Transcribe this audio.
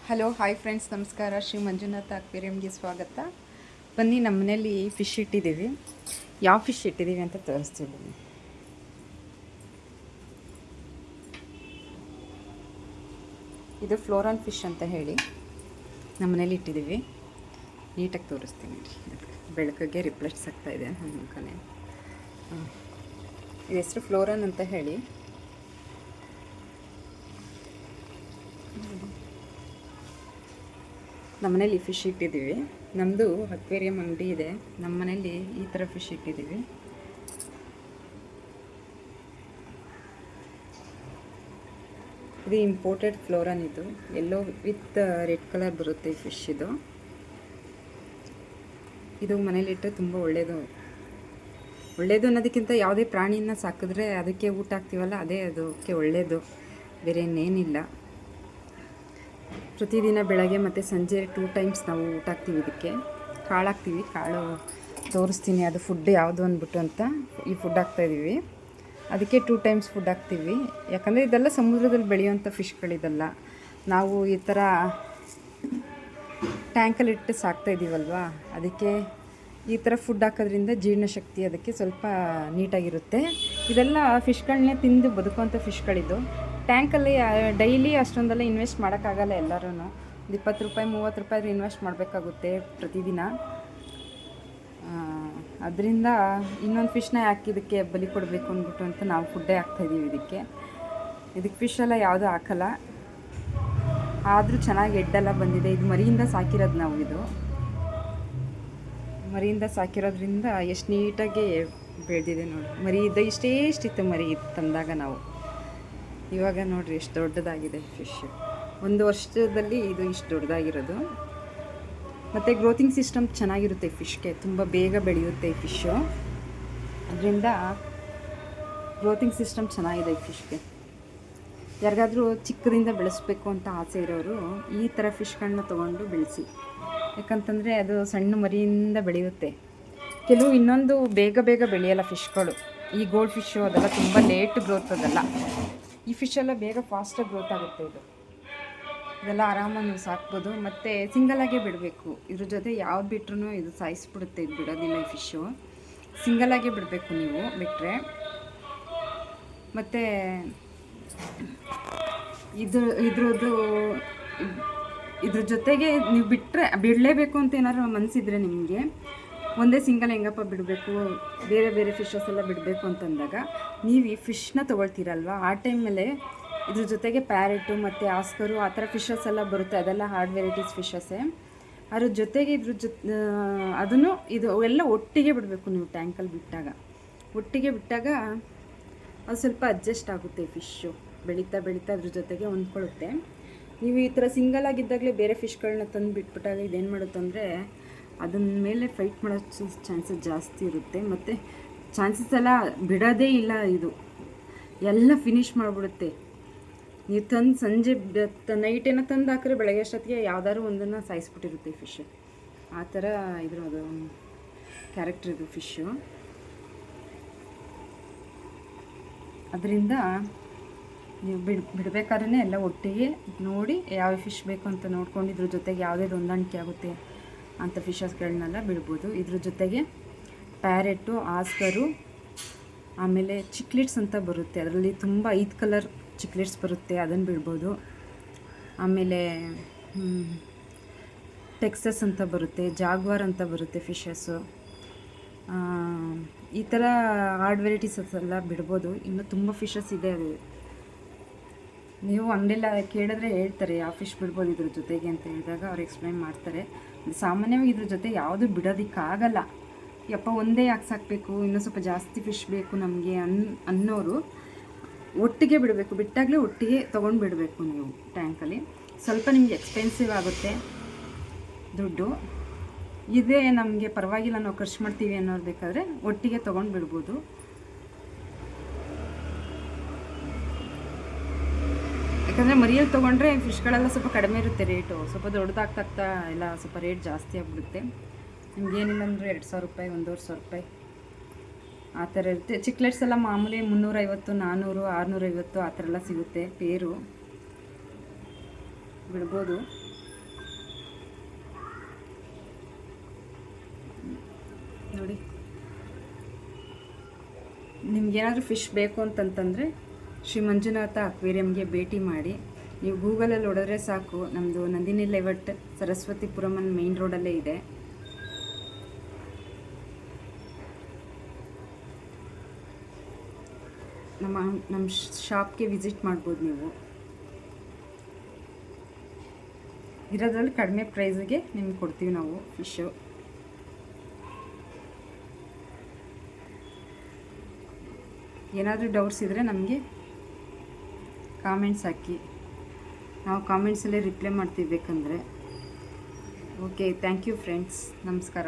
Hello hi friends, ನಮಸ್ಕಾರ. ಶ್ರೀ ಮಂಜುನಾಥ ಅಕ್ವೇರಿಯಂಗೆ ಸ್ವಾಗತ. ಬನ್ನಿ, ನಮ್ಮ ಮನೇಲಿ ಫಿಶ್ ಇಟ್ಟಿದ್ದೀವಿ. ಯಾವ ಫಿಶ್ ಇಟ್ಟಿದ್ದೀವಿ ಅಂತ ತೋರಿಸ್ತೀವಿ ಬನ್ನಿ. ಇದು ಫ್ಲೋರಾನ್ ಫಿಶ್ ಅಂತ ಹೇಳಿ ನಮ್ಮ ಮನೇಲಿ ಇಟ್ಟಿದ್ದೀವಿ. ನೀಟಾಗಿ ತೋರಿಸ್ತೀನಿ ರೀ. ಬೆಳಕಿಗೆ ರಿಫ್ಲೆಕ್ಟ್ಸ್ ಆಗ್ತಾಯಿದೆ ನನ್ನ ಮುಖನೇ. ಇದು ಹೆಸರು ಫ್ಲೋರಾನ್ ಅಂತ ಹೇಳಿ. ನಮ್ಮನೇಲಿ ಫಿಶ್ ಇಟ್ಟಿದ್ದೀವಿ. ನಮ್ಮದು ಅಕ್ವೇರಿಯಂ ಅಂಗಡಿ ಇದೆ. ನಮ್ಮ ಮನೇಲಿ ಈ ಥರ ಫಿಶ್ ಇಟ್ಟಿದ್ದೀವಿ. ಇದು ಇಂಪೋರ್ಟೆಡ್ ಫ್ಲೋರಾನ್. ಇದು ಎಲ್ಲೋ ವಿತ್ ರೆಡ್ ಕಲರ್ ಬರುತ್ತೆ ಈ ಫಿಶ್. ಇದು ಮನೇಲಿಟ್ಟರೆ ತುಂಬ ಒಳ್ಳೆಯದು ಅನ್ನೋದಕ್ಕಿಂತ ಯಾವುದೇ ಪ್ರಾಣಿಯನ್ನು ಸಾಕಿದ್ರೆ ಅದಕ್ಕೆ ಊಟ ಹಾಕ್ತೀವಲ್ಲ, ಅದೇ ಅದಕ್ಕೆ ಒಳ್ಳೆಯದು, ಬೇರೆ ಇನ್ನೇನಿಲ್ಲ. ಪ್ರತಿದಿನ ಬೆಳಗ್ಗೆ ಮತ್ತು ಸಂಜೆ 2 ಟೈಮ್ಸ್ ನಾವು ಊಟ ಹಾಕ್ತೀವಿ. ಇದಕ್ಕೆ ಕಾಳು ಹಾಕ್ತೀವಿ. ಕಾಳು ತೋರಿಸ್ತೀನಿ, ಅದು ಫುಡ್ ಯಾವುದು ಅಂದ್ಬಿಟ್ಟು ಅಂತ. ಈ ಫುಡ್ ಹಾಕ್ತಾಯಿದ್ದೀವಿ. ಅದಕ್ಕೆ 2 ಟೈಮ್ಸ್ ಫುಡ್ ಹಾಕ್ತೀವಿ. ಯಾಕಂದರೆ ಇದೆಲ್ಲ ಸಮುದ್ರದಲ್ಲಿ ಬೆಳೆಯುವಂಥ ಫಿಶ್ಗಳಿದೆಲ್ಲ. ನಾವು ಈ ಥರ ಟ್ಯಾಂಕಲ್ಲಿಟ್ಟು ಸಾಕ್ತಾಯಿದ್ದೀವಲ್ವ, ಅದಕ್ಕೆ ಈ ಥರ ಫುಡ್ ಹಾಕೋದ್ರಿಂದ ಜೀರ್ಣಶಕ್ತಿ ಅದಕ್ಕೆ ಸ್ವಲ್ಪ ನೀಟಾಗಿರುತ್ತೆ. ಇದೆಲ್ಲ ಫಿಶ್ಗಳನ್ನೇ ತಿಂದು ಬದುಕುವಂಥ ಫಿಶ್ಗಳಿದು. ಟ್ಯಾಂಕಲ್ಲಿ ಡೈಲಿ ಅಷ್ಟೊಂದೆಲ್ಲ ಇನ್ವೆಸ್ಟ್ ಮಾಡೋಕ್ಕಾಗಲ್ಲ. ಎಲ್ಲರೂ ಒಂದು 20 ರೂಪಾಯಿ 30 ರೂಪಾಯಿ ಇನ್ವೆಸ್ಟ್ ಮಾಡಬೇಕಾಗುತ್ತೆ ಪ್ರತಿದಿನ. ಅದರಿಂದ ಇನ್ನೊಂದು ಫಿಶ್ನ ಯಾಕೆ ಇದಕ್ಕೆ ಬಲಿ ಕೊಡಬೇಕು ಅಂದ್ಬಿಟ್ಟು ಅಂತ ನಾವು ಫುಡ್ಡೇ ಹಾಕ್ತಾಯಿದ್ದೀವಿ ಇದಕ್ಕೆ ಫಿಶೆಲ್ಲ ಯಾವುದೂ ಹಾಕಲ್ಲ. ಆದರೂ ಚೆನ್ನಾಗಿ ಎಡ್ಡೆಲ್ಲ ಬಂದಿದೆ. ಇದು ಮರಿಯಿಂದ ಸಾಕಿರೋದು ನಾವು. ಇದು ಮರಿಯಿಂದ ಸಾಕಿರೋದ್ರಿಂದ ಎಷ್ಟು ನೀಟಾಗಿ ಬೆಳೆದಿದೆ ನೋಡಿ. ಮರಿ ಇಷ್ಟಿತ್ತು ಮರಿ ತಂದಾಗ ನಾವು. ಇವಾಗ ನೋಡಿರಿ ಎಷ್ಟು ದೊಡ್ಡದಾಗಿದೆ ಫಿಶ್. 1 ವರ್ಷದಲ್ಲಿ ಇದು ಇಷ್ಟು ದೊಡ್ಡದಾಗಿರೋದು. ಮತ್ತು ಗ್ರೋತಿಂಗ್ ಸಿಸ್ಟಮ್ ಚೆನ್ನಾಗಿರುತ್ತೆ ಫಿಶ್ಗೆ. ತುಂಬ ಬೇಗ ಬೆಳೆಯುತ್ತೆ ಈ ಫಿಶ್ಶು. ಅದರಿಂದ ಗ್ರೋತಿಂಗ್ ಸಿಸ್ಟಮ್ ಚೆನ್ನಾಗಿದೆ ಈ ಫಿಶ್ಗೆ. ಯಾರಿಗಾದರೂ ಚಿಕ್ಕದಿಂದ ಬೆಳೆಸಬೇಕು ಅಂತ ಆಸೆ ಇರೋರು ಈ ಥರ ಫಿಶ್ಗಳನ್ನ ತೊಗೊಂಡು ಬೆಳೆಸಿ. ಯಾಕಂತಂದರೆ ಅದು ಸಣ್ಣ ಮರಿಯಿಂದ ಬೆಳೆಯುತ್ತೆ. ಕೆಲವು ಇನ್ನೊಂದು ಬೇಗ ಬೆಳೆಯಲ್ಲ ಫಿಶ್ಗಳು. ಈ ಗೋಲ್ಡ್ ಫಿಶ್ಶು ಅದೆಲ್ಲ ತುಂಬ ಲೇಟ್ ಗ್ರೋತ್. ಅದೆಲ್ಲ ಈ ಫಿಶೆಲ್ಲ ಬೇಗ ಫಾಸ್ಟಾಗಿ ಗ್ರೋತ್ ಆಗುತ್ತೆ. ಇದೆಲ್ಲ ಆರಾಮಾಗಿ ನೀವು ಸಾಕ್ಬೋದು. ಮತ್ತು ಸಿಂಗಲಾಗೇ ಬಿಡಬೇಕು. ಇದ್ರ ಜೊತೆ ಯಾವ್ದು ಬಿಟ್ರೂ ಇದು ಸಾಯಿಸ್ಬಿಡುತ್ತೆ. ಇದು ಬಿಡೋದಿಲ್ಲ ಈ ಫಿಶ್ಶು. ಸಿಂಗಲಾಗೇ ಬಿಡಬೇಕು ನೀವು ಬಿಟ್ಟರೆ. ಮತ್ತು ಇದ್ರ ಜೊತೆಗೆ ನೀವು ಬಿಡಲೇಬೇಕು ಅಂತ ಏನಾದ್ರು ಮನಸ್ಸಿದ್ರೆ ನಿಮಗೆ, ಒಂದೇ ಸಿಂಗಲ್ ಹೆಂಗಪ್ಪ ಬಿಡಬೇಕು, ಬೇರೆ ಬೇರೆ ಫಿಶಸ್ ಎಲ್ಲ ಬಿಡಬೇಕು ಅಂತಂದಾಗ ನೀವು ಈ ಫಿಶ್ನ ತೊಗೊಳ್ತೀರಲ್ವ, ಆ ಟೈಮಲ್ಲೇ ಇದ್ರ ಜೊತೆಗೆ ಪ್ಯಾರೆಟು ಮತ್ತು ಆಸ್ಕರು ಆ ಥರ ಫಿಶಸ್ ಎಲ್ಲ ಬರುತ್ತೆ. ಅದೆಲ್ಲ ಹಾರ್ಡ್ ವೆರೈಟೀಸ್ ಫಿಶಸ್ಸೇ. ಅದ್ರ ಜೊತೆಗೆ ಅದನ್ನು ಇದು ಎಲ್ಲ ಒಟ್ಟಿಗೆ ಬಿಡಬೇಕು ನೀವು. ಟ್ಯಾಂಕಲ್ಲಿ ಒಟ್ಟಿಗೆ ಬಿಟ್ಟಾಗ ಅದು ಸ್ವಲ್ಪ ಅಡ್ಜಸ್ಟ್ ಆಗುತ್ತೆ. ಫಿಶ್ಶು ಬೆಳೀತಾ ಅದ್ರ ಜೊತೆಗೆ ಹೊಂದ್ಕೊಳ್ಳುತ್ತೆ. ನೀವು ಈ ಥರ ಸಿಂಗಲ್ ಆಗಿದ್ದಾಗಲೇ ಬೇರೆ ಫಿಶ್ಗಳನ್ನ ತಂದು ಬಿಟ್ಬಿಟ್ಟಾಗ ಇದೇನು ಮಾಡುತ್ತೆ ಅಂದರೆ ಅದನ್ನ ಮೇಲೆ ಫೈಟ್ ಮಾಡೋ ಚಾನ್ಸಸ್ ಜಾಸ್ತಿ ಇರುತ್ತೆ. ಮತ್ತು ಚಾನ್ಸಸ್ ಎಲ್ಲ ಬಿಡೋದೇ ಇಲ್ಲ. ಇದು ಎಲ್ಲ ಫಿನಿಷ್ ಮಾಡಿಬಿಡುತ್ತೆ. ನೀವು ತಂದು ಸಂಜೆ ನೈಟೇನೋ ತಂದು ಹಾಕಿದ್ರೆ ಬೆಳಗ್ಗೆ ಅಷ್ಟೊತ್ತಿಗೆ ಯಾವ್ದಾದ್ರು ಒಂದನ್ನು ಸಾಯಿಸ್ಬಿಟ್ಟಿರುತ್ತೆ ಈ ಫಿಶ್. ಆ ಥರ ಇದ್ರದ್ದು ಕ್ಯಾರೆಕ್ಟರ್ ಇದು ಫಿಶ್ಶು. ಅದರಿಂದ ನೀವು ಬಿಡಬೇಕಾದ್ರೆ ಎಲ್ಲ ಒಟ್ಟಿಗೆ ನೋಡಿ ಯಾವ ಫಿಶ್ ಬೇಕು ಅಂತ ನೋಡ್ಕೊಂಡು ಇದ್ರ ಜೊತೆಗೆ ಯಾವುದೇ ಹೊಂದಾಣಿಕೆ ಆಗುತ್ತೆ ಅಂಥ ಫಿಶಸ್ಗಳನ್ನೆಲ್ಲ ಬಿಡ್ಬೋದು. ಇದ್ರ ಜೊತೆಗೆ ಪ್ಯಾರೆಟು, ಆಸ್ಕರು, ಆಮೇಲೆ ಚಿಕ್ಲೆಟ್ಸ್ ಅಂತ ಬರುತ್ತೆ. ಅದರಲ್ಲಿ ತುಂಬ 5 ಕಲರ್ ಚಿಕ್ಲೆಟ್ಸ್ ಬರುತ್ತೆ, ಅದನ್ನು ಬಿಡ್ಬೋದು. ಆಮೇಲೆ ಟೆಕ್ಸಸ್ ಅಂತ ಬರುತ್ತೆ, ಜಾಗ್ವಾರ್ ಅಂತ ಬರುತ್ತೆ ಫಿಶಸ್ಸು. ಈ ಥರ ಹಾರ್ಡ್ ವೆರೈಟೀಸ್ ಎಲ್ಲ ಬಿಡ್ಬೋದು. ಇನ್ನೂ ತುಂಬ ಫಿಶಸ್ ಇದೆ. ಅದು ನೀವು ಅಂಗಡಿಲ್ಲ ಕೇಳಿದ್ರೆ ಹೇಳ್ತಾರೆ ಯಾವ ಫಿಶ್ ಬಿಡ್ಬೋದು ಇದ್ರ ಜೊತೆಗೆ ಅಂತ ಹೇಳಿದಾಗ ಅವ್ರು ಎಕ್ಸ್ಪ್ಲೈನ್ ಮಾಡ್ತಾರೆ. ಸಾಮಾನ್ಯವಾಗಿ ಇದ್ರ ಜೊತೆ ಯಾವುದು ಬಿಡೋದಕ್ಕಾಗಲ್ಲ. ಯಪ್ಪ ಒಂದೇ ಯಾಕೆ ಸಾಕಬೇಕು, ಇನ್ನೂ ಸ್ವಲ್ಪ ಜಾಸ್ತಿ ಫಿಶ್ ಬೇಕು ನಮಗೆ ಅನ್ನೋರು ಒಟ್ಟಿಗೆ ಬಿಡಬೇಕು. ಬಿಟ್ಟಾಗಲೇ ಒಟ್ಟಿಗೆ ತೊಗೊಂಡು ಬಿಡಬೇಕು ನೀವು ಟ್ಯಾಂಕಲ್ಲಿ. ಸ್ವಲ್ಪ ನಿಮಗೆ ಎಕ್ಸ್ಪೆನ್ಸಿವ್ ಆಗುತ್ತೆ ದುಡ್ಡು. ಇದೇ ನಮಗೆ ಪರವಾಗಿಲ್ಲ, ನಾವು ಖರ್ಚು ಮಾಡ್ತೀವಿ ಅನ್ನೋರು ಬೇಕಾದರೆ ಒಟ್ಟಿಗೆ ತೊಗೊಂಡು ಬಿಡ್ಬೋದು. ಯಾಕಂದರೆ ಮರಿಯಲ್ಲಿ ತೊಗೊಂಡ್ರೆ ಫಿಶ್ಗಳೆಲ್ಲ ಸ್ವಲ್ಪ ಕಡಿಮೆ ಇರುತ್ತೆ ರೇಟು. ಸ್ವಲ್ಪ ದೊಡ್ಡದಾಗ್ತಾ ಎಲ್ಲ ಸ್ವಲ್ಪ ರೇಟ್ ಜಾಸ್ತಿ ಆಗಿಬಿಡುತ್ತೆ. ನಿಮ್ಗೇನಿಲ್ಲ ಅಂದರೆ 2000 ರೂಪಾಯಿ 1500 ರೂಪಾಯಿ ಆ ಥರ ಇರುತ್ತೆ. ಚಿಕ್ಲೆಟ್ಸ್ ಎಲ್ಲ ಮಾಮೂಲಿ 350 400 650 ಆ ಥರ ಎಲ್ಲ ಸಿಗುತ್ತೆ. ಪೇರು ಬಿಡ್ಬೋದು. ನೋಡಿ, ನಿಮ್ಗೇನಾದರೂ ಫಿಶ್ ಬೇಕು ಅಂತಂತಂದರೆ ಶ್ರೀ ಮಂಜುನಾಥ ಅಕ್ವೇರಿಯಂಗೆ ಭೇಟಿ ಮಾಡಿ. ನೀವು ಗೂಗಲಲ್ಲಿ ಹೊಡೆದ್ರೆ ಸಾಕು, ನಮ್ಮದು ನಂದಿನಿ ಲೇಔಟ್ ಸರಸ್ವತಿಪುರಂ ಮೇನ್ ರೋಡಲ್ಲೇ ಇದೆ. ನಮ್ಮ ಶಾಪ್ಗೆ ವಿಸಿಟ್ ಮಾಡ್ಬೋದು. ನೀವು ಇರೋದ್ರಲ್ಲಿ ಕಡಿಮೆ ಪ್ರೈಸ್ಗೆ ನಿಮ್ಗೆ ಕೊಡ್ತೀವಿ ನಾವು ಫಿಶು. ಏನಾದರೂ ಡೌಟ್ಸ್ ಇದ್ದರೆ ನಮಗೆ ಕಾಮೆಂಟ್ಸ್ ಹಾಕಿ, ನಾವು ಕಾಮೆಂಟ್ಸಲ್ಲೇ ರಿಪ್ಲೈ ಮಾಡ್ತೀವಿ ಬೇಕಂದರೆ. ಓಕೆ, ಥ್ಯಾಂಕ್ ಯು ಫ್ರೆಂಡ್ಸ್, ನಮಸ್ಕಾರ.